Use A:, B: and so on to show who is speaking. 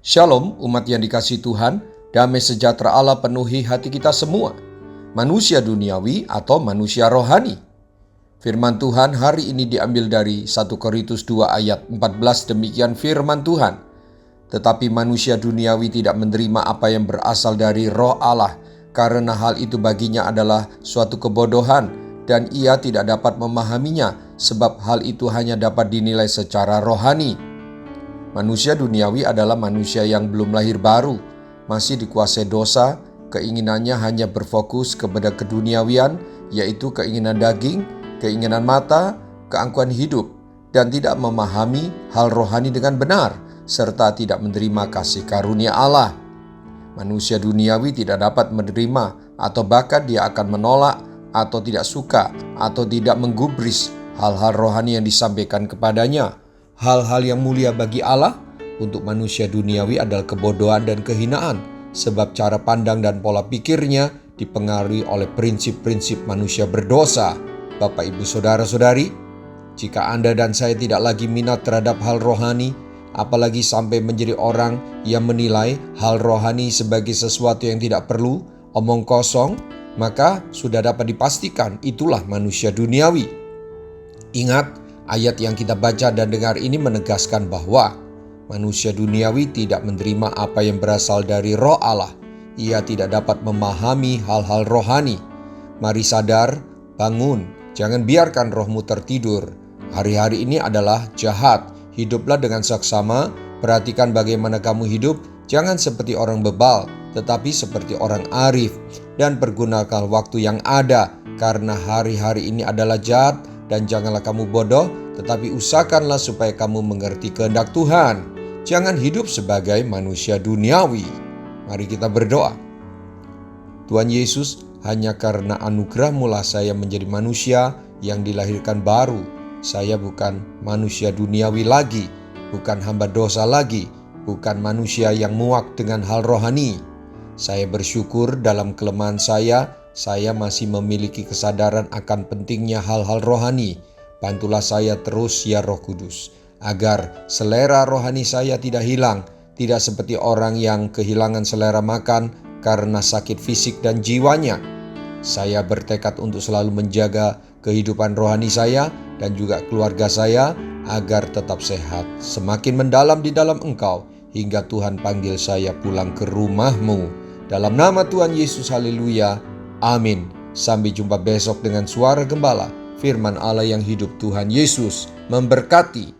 A: Shalom umat yang dikasihi Tuhan, damai sejahtera Allah penuhi hati kita semua. Manusia duniawi atau manusia rohani. Firman Tuhan hari ini diambil dari 1 Korintus 2 ayat 14, demikian firman Tuhan. Tetapi manusia duniawi tidak menerima apa yang berasal dari Roh Allah, karena hal itu baginya adalah suatu kebodohan dan ia tidak dapat memahaminya, sebab hal itu hanya dapat dinilai secara rohani. Manusia duniawi adalah manusia yang belum lahir baru, masih dikuasai dosa, keinginannya hanya berfokus kepada keduniawian, yaitu keinginan daging, keinginan mata, keangkuhan hidup, dan tidak memahami hal rohani dengan benar, serta tidak menerima kasih karunia Allah. Manusia duniawi tidak dapat menerima atau bahkan dia akan menolak atau tidak suka atau tidak menggubris hal-hal rohani yang disampaikan kepadanya. Hal-hal yang mulia bagi Allah untuk manusia duniawi adalah kebodohan dan kehinaan, sebab cara pandang dan pola pikirnya dipengaruhi oleh prinsip-prinsip manusia berdosa. Bapak, Ibu, Saudara-saudari, jika Anda dan saya tidak lagi minat terhadap hal rohani, apalagi sampai menjadi orang yang menilai hal rohani sebagai sesuatu yang tidak perlu, omong kosong, maka sudah dapat dipastikan itulah manusia duniawi. Ingat, ayat yang kita baca dan dengar ini menegaskan bahwa manusia duniawi tidak menerima apa yang berasal dari Roh Allah. Ia tidak dapat memahami hal-hal rohani. Mari sadar, bangun, jangan biarkan rohmu tertidur. Hari-hari ini adalah jahat. Hiduplah dengan saksama, perhatikan bagaimana kamu hidup. Jangan seperti orang bebal, tetapi seperti orang arif. Dan pergunakan waktu yang ada, karena hari-hari ini adalah jahat. Dan janganlah kamu bodoh, tetapi usahakanlah supaya kamu mengerti kehendak Tuhan. Jangan hidup sebagai manusia duniawi. Mari kita berdoa. Tuhan Yesus, hanya karena anugerah-Mu lah saya menjadi manusia yang dilahirkan baru. Saya bukan manusia duniawi lagi, bukan hamba dosa lagi, bukan manusia yang muak dengan hal rohani. Saya bersyukur dalam kelemahan saya masih memiliki kesadaran akan pentingnya hal-hal rohani. Bantulah saya terus ya Roh Kudus, agar selera rohani saya tidak hilang, tidak seperti orang yang kehilangan selera makan karena sakit fisik dan jiwanya. Saya bertekad untuk selalu menjaga kehidupan rohani saya dan juga keluarga saya agar tetap sehat, semakin mendalam di dalam Engkau, hingga Tuhan panggil saya pulang ke rumah-Mu. Dalam nama Tuhan Yesus, haleluya. Amin. Sampai jumpa besok dengan suara gembala, firman Allah yang hidup. Tuhan Yesus memberkati.